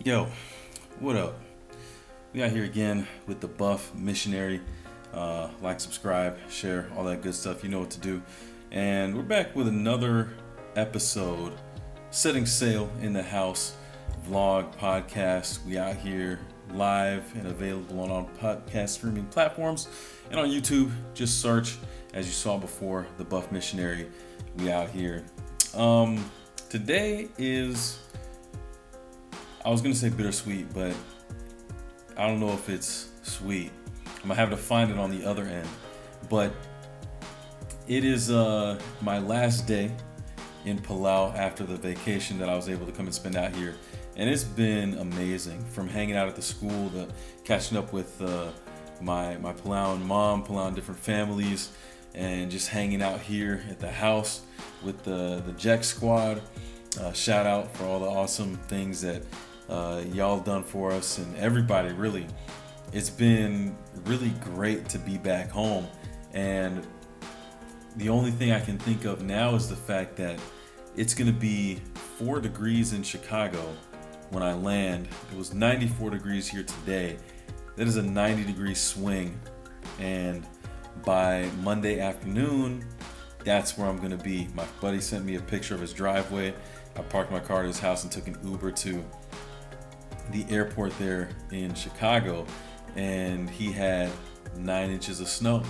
Yo, what up? We out here again with the Buff Missionary. Like, subscribe, share, all that good stuff. You know what to do. And we're back with another episode, setting sail in the house, vlog, podcast. We out here live and available on all podcast streaming platforms and on YouTube. Just search, as you saw before, the Buff Missionary. We out here. Today is, I was gonna say bittersweet, but I don't know if it's sweet. I'm gonna have to find it on the other end. But it is my last day in Palau after the vacation that I was able to come and spend out here. And it's been amazing, from hanging out at the school to catching up with my Palauan mom, Palauan different families, and just hanging out here at the house with the Jack Squad. Shout out for all the awesome things that y'all done for us, and everybody really. It's been really great to be back home, and the only thing I can think of now is the fact that it's gonna be 4 degrees in Chicago when I land. It was 94 degrees here today. That is a 90-degree swing, and by Monday afternoon, that's where I'm gonna be. My buddy sent me a picture of his driveway. I parked my car at his house and took an Uber to the airport there in Chicago, and he had 9 inches of snow.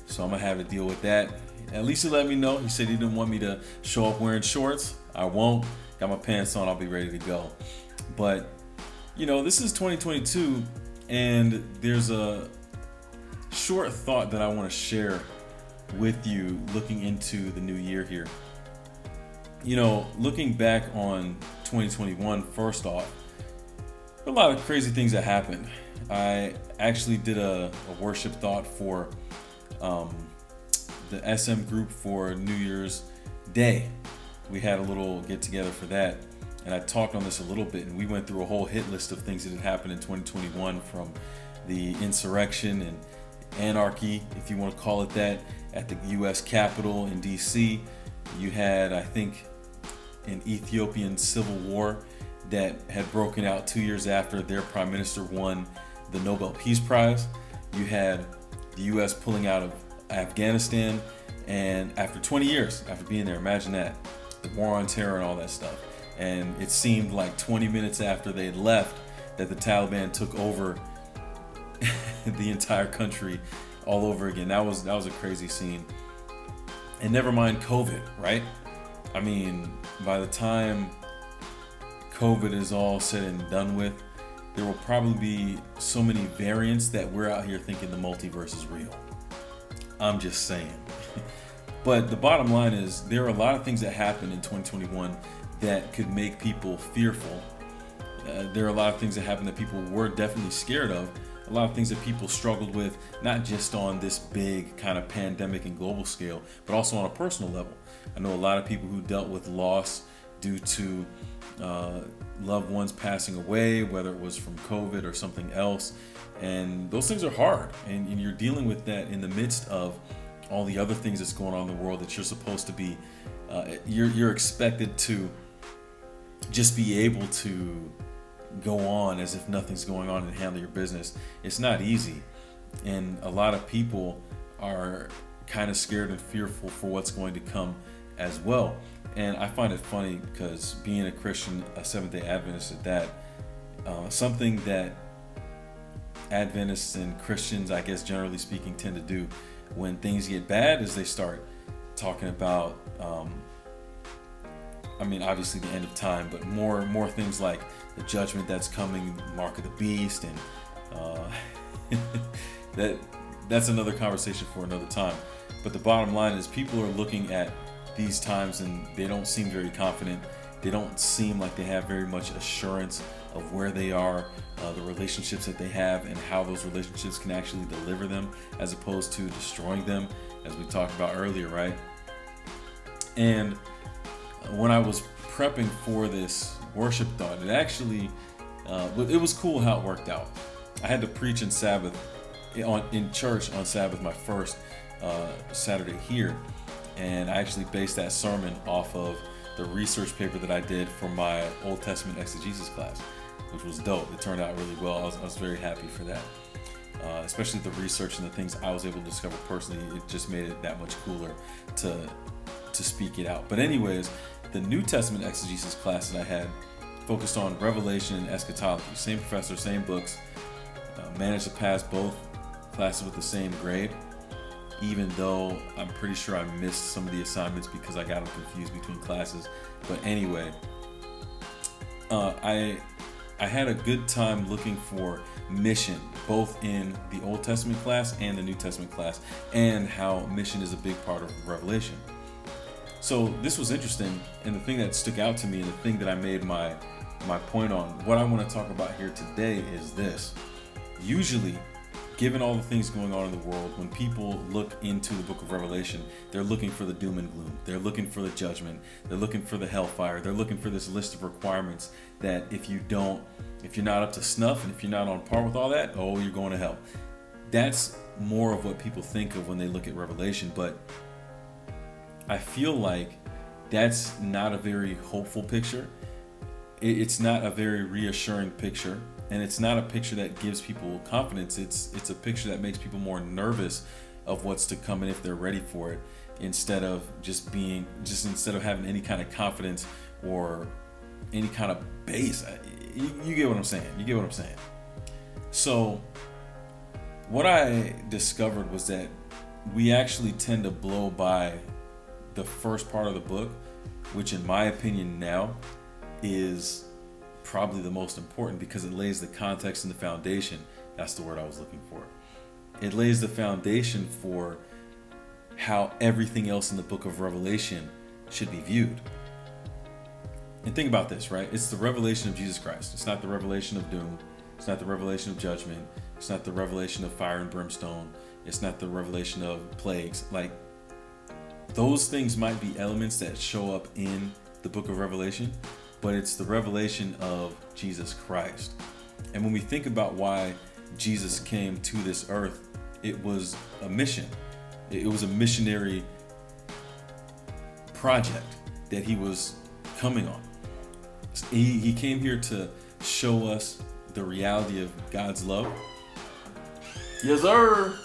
So I'm gonna have to deal with that. At least he let me know. He said he didn't want me to show up wearing shorts. I won't. Got my pants on, I'll be ready to go. But you know, this is 2022, and there's a short thought that I want to share with you looking into the new year here. You know, looking back on 2021, first off, a lot of crazy things that happened. I actually did a worship thought for the SM group for New Year's Day. We had a little get together for that, and I talked on this a little bit, and we went through a whole hit list of things that had happened in 2021, from the insurrection and anarchy, if you want to call it that, at the US Capitol in DC. You had, I think, an Ethiopian civil war that had broken out 2 years after their prime minister won the Nobel Peace Prize. You had the US pulling out of Afghanistan, and after 20 years, after being there, imagine that, the war on terror and all that stuff. And it seemed like 20 minutes after they had left that the Taliban took over the entire country all over again. That was a crazy scene. And never mind COVID, right? I mean, by the time COVID is all said and done with, there will probably be so many variants that we're out here thinking the multiverse is real. I'm just saying. But the bottom line is, there are a lot of things that happened in 2021 that could make people fearful. There are a lot of things that happened that people were definitely scared of. A lot of things that people struggled with, not just on this big kind of pandemic and global scale, but also on a personal level. I know a lot of people who dealt with loss due to loved ones passing away, whether it was from COVID or something else. And those things are hard. And you're dealing with that in the midst of all the other things that's going on in the world that you're supposed to be, you're expected to just be able to go on as if nothing's going on and handle your business. It's not easy. And a lot of people are kind of scared and fearful for what's going to come as well. And I find it funny because, being a Christian, a Seventh-day Adventist at that, something that Adventists and Christians, I guess generally speaking, tend to do when things get bad is they start talking about, I mean, obviously the end of time, but more things like the judgment that's coming, mark of the beast, and that's another conversation for another time. But the bottom line is, people are looking at these times and they don't seem very confident. They don't seem like they have very much assurance of where they are, the relationships that they have, and how those relationships can actually deliver them as opposed to destroying them, as we talked about earlier, right? And when I was prepping for this worship thought, it actually, it was cool how it worked out. I had to preach in church on Sabbath, my first Saturday here, and I actually based that sermon off of the research paper that I did for my Old Testament exegesis class. which was dope. It turned out really well. I was very happy for that. Especially the research and the things I was able to discover personally, it just made it that much cooler to speak it out. But anyways, the New Testament exegesis class that I had focused on Revelation and eschatology. Same professor, same books. Managed to pass both classes with the same grade, even though I'm pretty sure I missed some of the assignments because I got them confused between classes. But anyway, I had a good time looking for mission, both in the Old Testament class and the New Testament class, and how mission is a big part of Revelation. So this was interesting, and the thing that stuck out to me, and the thing that I made my point on, what I want to talk about here today is this. Usually, given all the things going on in the world, when people look into the book of Revelation, they're looking for the doom and gloom. They're looking for the judgment. They're looking for the hellfire. They're looking for this list of requirements that if you're not up to snuff, and if you're not on par with all that, oh, you're going to hell. That's more of what people think of when they look at Revelation, but I feel like that's not a very hopeful picture. It's not a very reassuring picture. And it's not a picture that gives people confidence. It's a picture that makes people more nervous of what's to come and if they're ready for it, instead of instead of having any kind of confidence or any kind of base. You get what I'm saying. So what I discovered was that we actually tend to blow by the first part of the book, which in my opinion now is probably the most important, because it lays the context and the foundation. That's the word I was looking for. It lays the foundation for how everything else in the book of Revelation should be viewed. And think about this, right? It's the revelation of Jesus Christ. It's not the revelation of doom. It's not the revelation of judgment. It's not the revelation of fire and brimstone. It's not the revelation of plagues. Like, those things might be elements that show up in the book of Revelation, but it's the revelation of Jesus Christ. And when we think about why Jesus came to this earth, it was a mission. It was a missionary project that he was coming on. He came here to show us the reality of God's love. Yes, sir.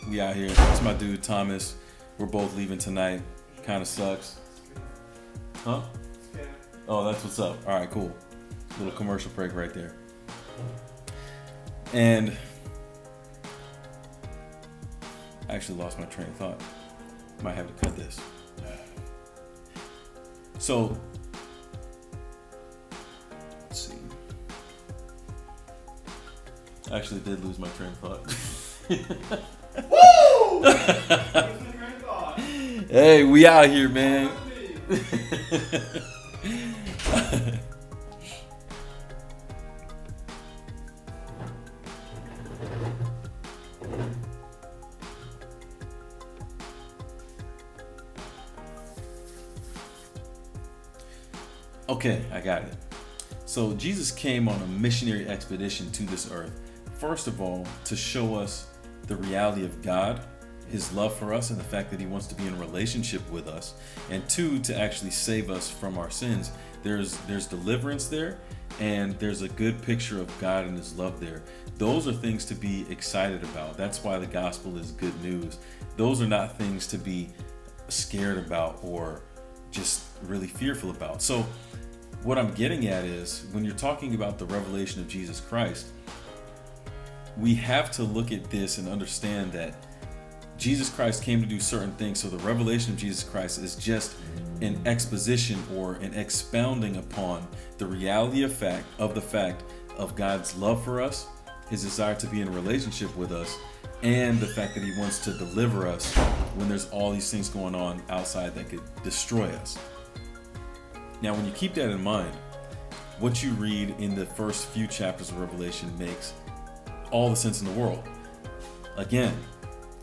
We out here. That's my dude, Thomas. We're both leaving tonight. Kind of sucks. Huh? Oh, that's what's up. All right, cool. Little commercial break right there. And I actually lost my train of thought. Might have to cut this. So, let's see. I actually did lose my train of thought. Woo! Hey, we out here, man. Okay, I got it. So Jesus came on a missionary expedition to this earth. First of all, to show us the reality of God, his love for us, and the fact that he wants to be in a relationship with us. And two, to actually save us from our sins. There's deliverance there, and there's a good picture of God and his love there. Those are things to be excited about. That's why the gospel is good news. Those are not things to be scared about or just really fearful about. So what I'm getting at is, when you're talking about the revelation of Jesus Christ, we have to look at this and understand that Jesus Christ came to do certain things. So the revelation of Jesus Christ is just an exposition or an expounding upon the reality of the fact of God's love for us, his desire to be in a relationship with us, and the fact that he wants to deliver us when there's all these things going on outside that could destroy us. Now, when you keep that in mind, what you read in the first few chapters of Revelation makes all the sense in the world. Again,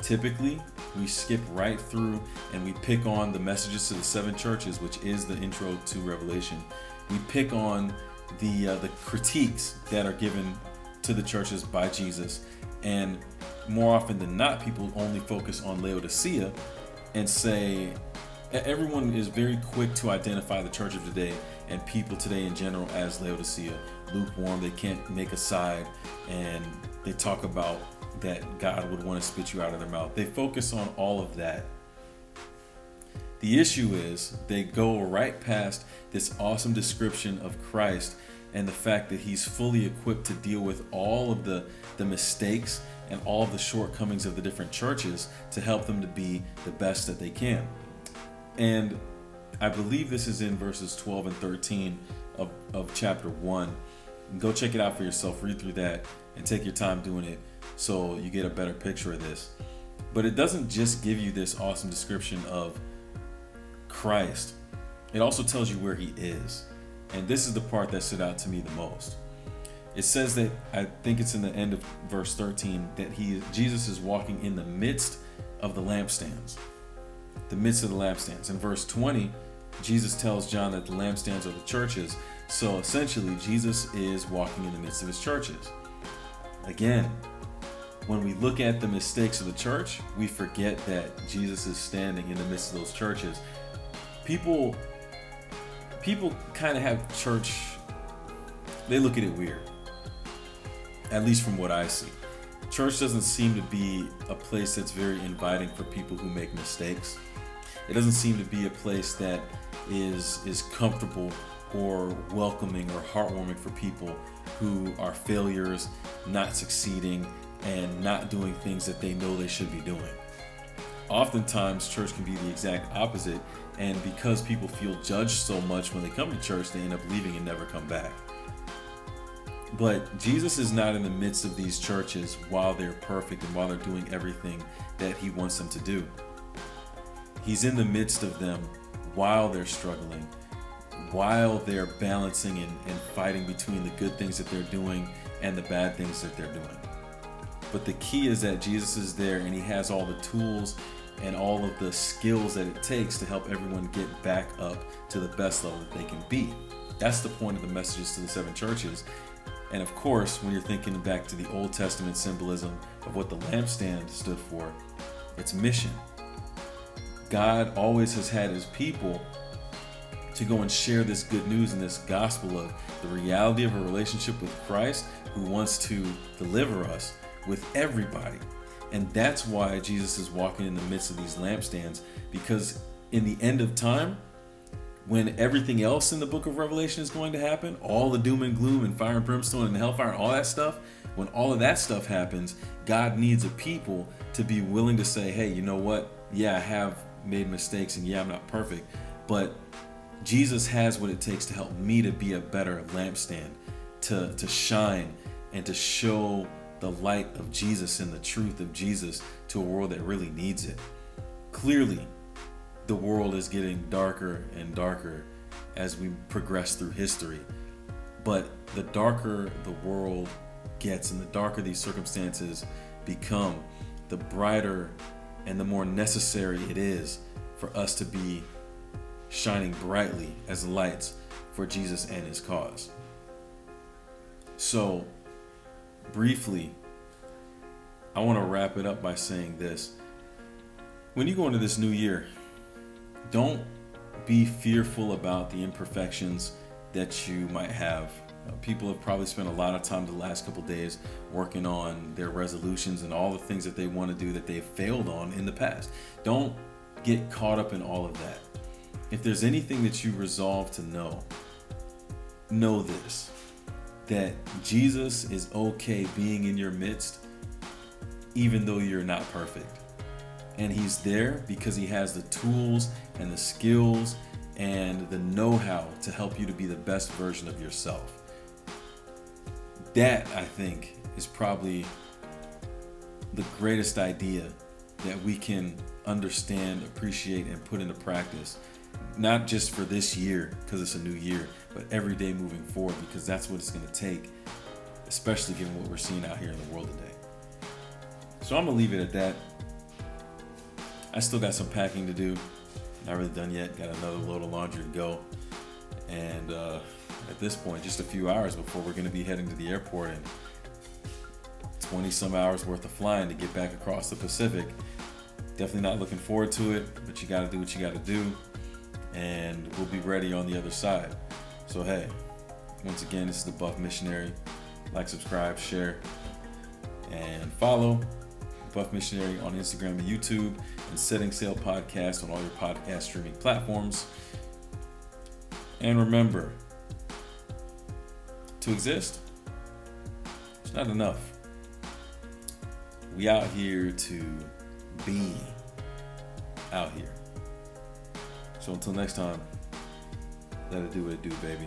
typically we skip right through and we pick on the messages to the 7 churches, which is the intro to Revelation. We pick on the critiques that are given to the churches by Jesus, and more often than not, people only focus on Laodicea and say, everyone is very quick to identify the church of today and people today in general as Laodicea, lukewarm. They can't make a side, and they talk about that God would want to spit you out of their mouth. They focus on all of that. The issue is they go right past this awesome description of Christ and the fact that he's fully equipped to deal with all of the mistakes and all of the shortcomings of the different churches to help them to be the best that they can. And I believe this is in verses 12 and 13 of chapter 1. Go check it out for yourself, read through that, and take your time doing it so you get a better picture of this. But it doesn't just give you this awesome description of Christ. It also tells you where he is. And this is the part that stood out to me the most. It says that, I think it's in the end of verse 13, that Jesus is walking in the midst of the lampstands. The midst of the lampstands. In verse 20, Jesus tells John that the lampstands are the churches. So essentially, Jesus is walking in the midst of his churches. Again, when we look at the mistakes of the church, we forget that Jesus is standing in the midst of those churches. People kind of have church, they look at it weird, at least from what I see. Church doesn't seem to be a place that's very inviting for people who make mistakes. It doesn't seem to be a place that is comfortable or welcoming or heartwarming for people who are failures, not succeeding, and not doing things that they know they should be doing. Oftentimes, church can be the exact opposite, and because people feel judged so much when they come to church, they end up leaving and never come back. But Jesus is not in the midst of these churches while they're perfect and while they're doing everything that he wants them to do. He's in the midst of them while they're struggling, while they're balancing and fighting between the good things that they're doing and the bad things that they're doing. But the key is that Jesus is there and he has all the tools and all of the skills that it takes to help everyone get back up to the best level that they can be. That's the point of the messages to the 7 churches. And of course, when you're thinking back to the Old Testament symbolism of what the lampstand stood for, it's mission. God always has had his people to go and share this good news and this gospel of the reality of a relationship with Christ, who wants to deliver us with everybody. And that's why Jesus is walking in the midst of these lampstands, because in the end of time, when everything else in the book of Revelation is going to happen, all the doom and gloom and fire and brimstone and hellfire and all that stuff, when all of that stuff happens, God needs a people to be willing to say, hey, you know what? Yeah, I have made mistakes, and yeah, I'm not perfect, but Jesus has what it takes to help me to be a better lampstand, to shine and to show the light of Jesus and the truth of Jesus to a world that really needs it. Clearly, the world is getting darker and darker as we progress through history. But the darker the world gets and the darker these circumstances become, the brighter and the more necessary it is for us to be shining brightly as lights for Jesus and his cause. So, briefly, I want to wrap it up by saying this. When you go into this new year, don't be fearful about the imperfections that you might have. People have probably spent a lot of time the last couple days working on their resolutions and all the things that they want to do that they've failed on in the past. Don't get caught up in all of that. If there's anything that you resolve to know this, that Jesus is okay being in your midst, even though you're not perfect. And he's there because he has the tools and the skills and the know-how to help you to be the best version of yourself. That, I think, is probably the greatest idea that we can understand, appreciate, and put into practice. Not just for this year, because it's a new year, but every day moving forward, because that's what it's going to take, especially given what we're seeing out here in the world today. So I'm going to leave it at that. I still got some packing to do. Not really done yet. Got another load of laundry to go. And at this point, just a few hours before we're going to be heading to the airport, and 20 some hours worth of flying to get back across the Pacific. Definitely not looking forward to it, but you got to do what you got to do, and we'll be ready on the other side. So hey, once again, this is the Buff Missionary. Like, subscribe, share, and follow Buff Missionary on Instagram and YouTube, and Setting Sail Podcast on all your podcast streaming platforms. And remember, to exist, it's not enough. We out here to be out here. So until next time, let it do what it do, baby.